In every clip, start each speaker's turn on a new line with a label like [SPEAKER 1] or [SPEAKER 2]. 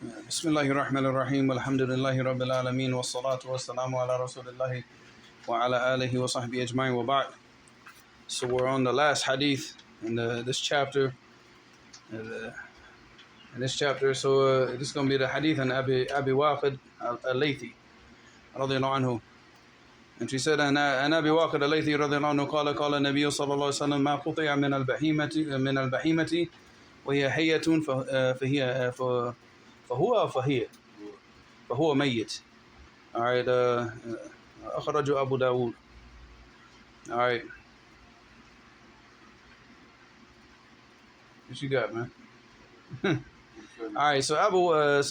[SPEAKER 1] بسم الله الرحمن الرحيم والحمد لله رب العالمين والصلاة والسلام على رسول الله وعلى آله وصحبه أجمعين وبعد. So we're on the last hadith in this chapter. So this is going to be the hadith on Abi Waqid al-Laythi رضي الله عنه. And she said, عن أبي واقد الليثي رضي الله عنه قال قال النبي صلى الله عليه وسلم ما قطع من البهيمة وهي حية فهو ميت. All right, أخرجه أبو داود. All right, what you got, man? All right, so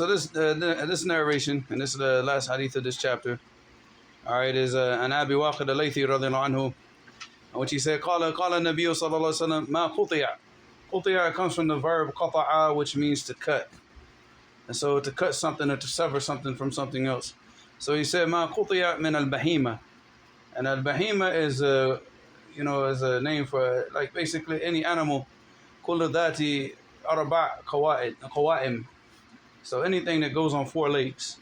[SPEAKER 1] this narration, and this is the last hadith of this chapter. All right, is an Abi Waqid al-Laythi radiyallahu anhu, which he said, قال النبي صلى الله عليه وسلم ما قطع. قطع comes from the verb قطع, which means to cut. And so to cut something or to sever something from something else. So he said, ما قطع من البهيمة. And al-bahima is is a name for like basically any animal. كل ذات أربع قوائم. So anything that goes on four legs,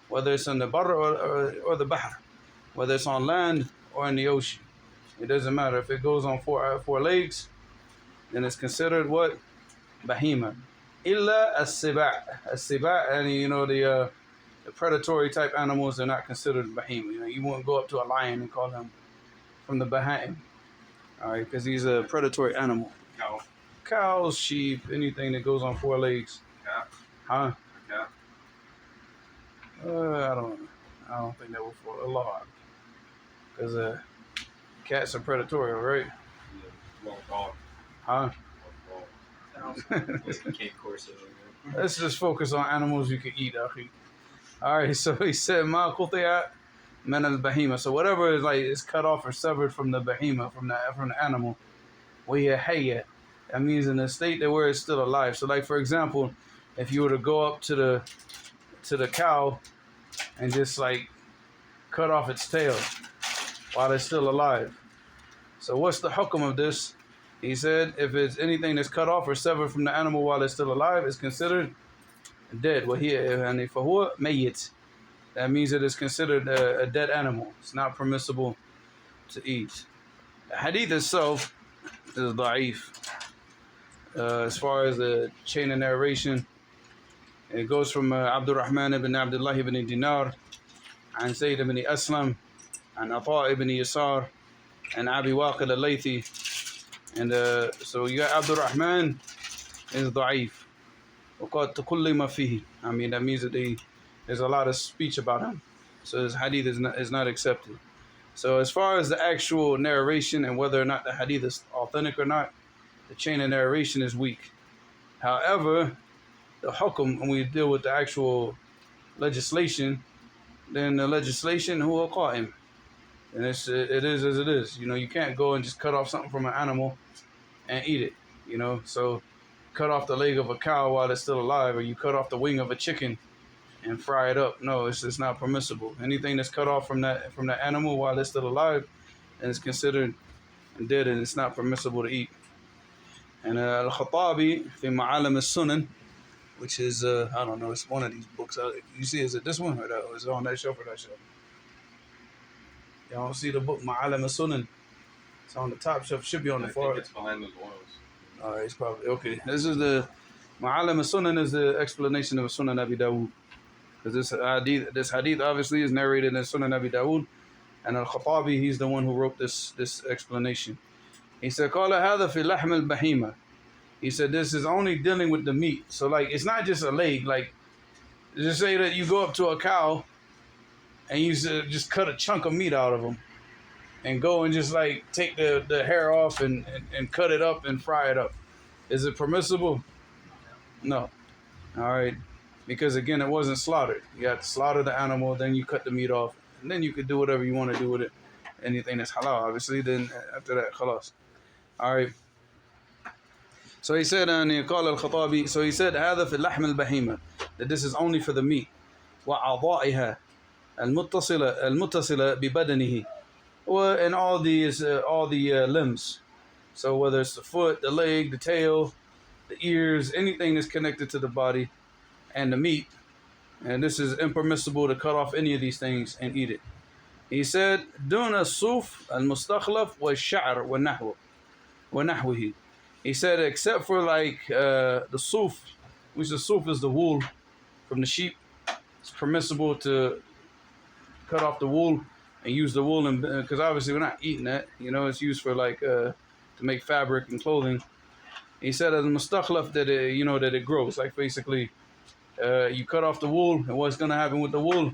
[SPEAKER 1] whether it's in the bar or the bahr, whether it's on land or in the ocean, it doesn't matter. If it goes on four legs, then it's considered what? Bahima. Illa as-siba', and the predatory type animals, they're not considered bahima. You won't go up to a lion and call him from the baha'im, all right, because he's a predatory animal. Cows, sheep, anything that goes on four legs. Huh? I don't think that will fall a lot, because cats are predatory, right? Huh? Let's just focus on animals you can eat, akhi. All right, so he said, "Ma qutiya min al-bahima." So whatever is cut off or severed from the bahima, from the animal, وهي حية. That means in a state that where it's still alive. So, like for example, if you were to go up to the cow and just like cut off its tail while it's still alive. So what's the hukm of this? He said, if it's anything that's cut off or severed from the animal while it's still alive, it's considered dead. فهو ميت. That means it is considered a dead animal. It's not permissible to eat. The hadith itself is da'if. As far as the chain of narration, it goes from Abdurrahman ibn Abdullah ibn Dinar, and Zayd ibn Aslam, and Ata ibn Yasar, and Abi Waqid al-Laythi. And so you got Abdurrahman is da'if. وَقَدْ تَقُلِّمَ فِيهِ. I mean, that means that there's a lot of speech about him. So his hadith is not accepted. So as far as the actual narration and whether or not the hadith is authentic or not, the chain of narration is weak. However, the hukum, when we deal with the actual legislation, then the legislation huwa qa'im. And it is as it is. You can't go and just cut off something from an animal and eat it. So cut off the leg of a cow while it's still alive, or you cut off the wing of a chicken and fry it up. No, it's not permissible. Anything that's cut off from that animal while it's still alive, and it's considered dead, and it's not permissible to eat. And Al-Khattabi fi Ma'alim al-Sunan, which is I don't know, it's one of these books. You see, is it this one or that? Is it on that shelf or that shelf? Y'all don't see the book Ma'alim al-Sunan? It's on the top shelf. Should be on the far. I think it's behind those oils. All right, it's probably okay. This is the Ma'alim al-Sunan, is the explanation of Sunan Abi Dawud. Because this hadith obviously is narrated in Sunan Abi Dawud, and Al-Khattabi, he's the one who wrote this explanation. He said, قال هذا في لحم البهيمة. He said this is only dealing with the meat. So like it's not just a leg. Like just say that you go up to a cow and you just cut a chunk of meat out of them and go and just like take the hair off and cut it up and fry it up. Is it permissible? No. All right. Because again, it wasn't slaughtered. You have to slaughter the animal, then you cut the meat off, and then you could do whatever you want to do with it. Anything that's halal, obviously, then after that, khalas. All right. So he said, al-Khattabi, so he said, هذا في اللحم البهيمة, that this is only for the meat. وأعضائها المتصلة ببدنه, and all the limbs. So whether it's the foot, the leg, the tail, the ears, anything that's connected to the body, and the meat. And this is impermissible to cut off any of these things and eat it. He said, دون الصوف المستخلف والشعر ونحوه. He said, except for like the suf, which the suf is the wool from the sheep. It's permissible to cut off the wool and use the wool, because obviously we're not eating that. You know, it's used for like to make fabric and clothing. He said, as mustakhlaf, that that it grows. Like basically, you cut off the wool, and what's gonna happen with the wool?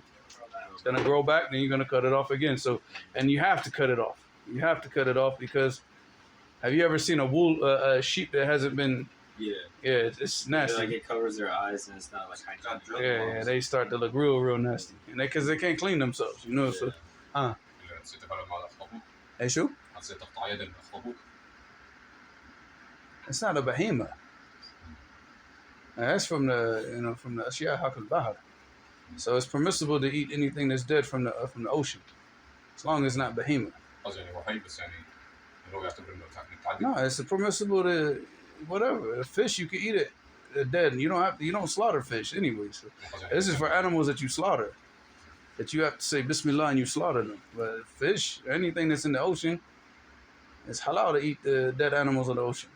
[SPEAKER 1] It's gonna grow back, then you're gonna cut it off again. So, and you have to cut it off. You have to cut it off because have you ever seen a sheep that hasn't been? Yeah, it's nasty.
[SPEAKER 2] Like it covers their eyes and it's not like hygienic.
[SPEAKER 1] Yeah, they start to look real nasty, and because they can't clean themselves, you know. So, Hey, شو؟ It's not a behemoth. That's from the from the أشياء حق البحر. So it's permissible to eat anything that's dead from the ocean, as long as it's not behemoth. No, it's permissible to whatever. A fish you can eat it dead, and you don't slaughter fish anyway. So this is for animals that you slaughter, that you have to say Bismillah and you slaughter them. But fish, anything that's in the ocean, it's halal to eat the dead animals of the ocean.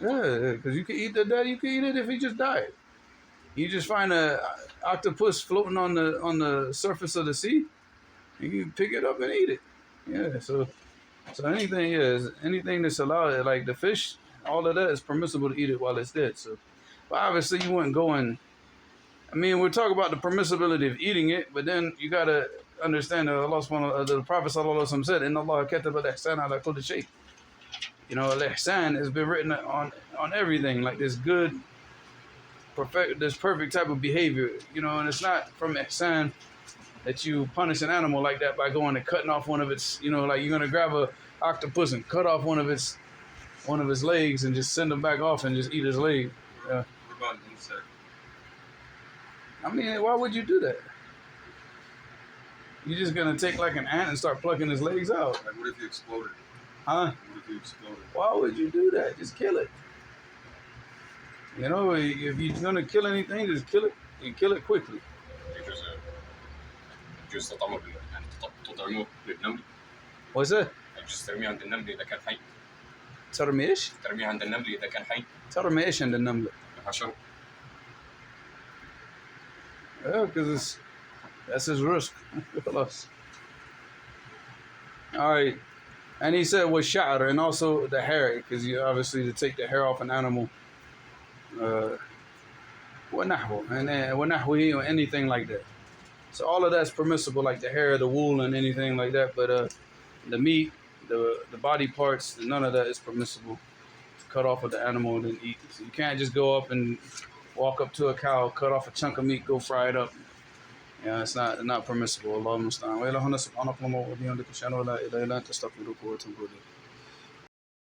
[SPEAKER 1] Yeah, because you can eat the dead. You can eat it if he just died. You just find a octopus floating on the surface of the sea, and you pick it up and eat it. Yeah, so anything that's allowed, like the fish, all of that is permissible to eat it while it's dead. So, but obviously you wouldn't go and. I mean, we're talking about the permissibility of eating it, but then you gotta understand that Allah subhanahu the Prophet sallallahu alaihi wasallam said, "Inna Allah kataba al-ihsan ala kulli shay." You know, al-ihsan has been written on everything, like this good, perfect type of behavior. You know, and it's not from ihsan that you punish an animal like that by going and cutting off one of its. You know, like you're gonna grab a octopus and cut off one of his legs and just send him back off and just eat his leg.
[SPEAKER 2] What about an insect?
[SPEAKER 1] I mean, why would you do that? You're just gonna take like an ant and start plucking his legs out.
[SPEAKER 3] Like, what if he exploded?
[SPEAKER 1] Huh?
[SPEAKER 3] What if he exploded?
[SPEAKER 1] Why would you do that? Just kill it. You know, if you're gonna kill anything, just kill it and kill it quickly. What's that?
[SPEAKER 2] ترميه عند النمل إذا كان حي.
[SPEAKER 1] ترمي ايش؟
[SPEAKER 2] ترميه عند النمل إذا كان حي.
[SPEAKER 1] ترمي ايش عند النملة؟
[SPEAKER 2] الحشرة.
[SPEAKER 1] Yeah, because that's his risk. خلاص. All right. And he said with sha'r, and also the hair, because you obviously to take the hair off an animal. وَنَحْوُ, and وَنَحْوِهِ, or anything like that. So all of that's permissible, like the hair, the wool, and anything like that. But the meat, the body parts, none of that is permissible to cut off of the animal and then eat. So you can't just go up and walk up to a cow, cut off a chunk of meat, go fry it up. Yeah, it's not permissible. Allahumma musta'an. Wa ila huna subhanakallahu wa bihamdika ashhadu an la ilaha illa anta astaghfiruka wa atubu ilayk.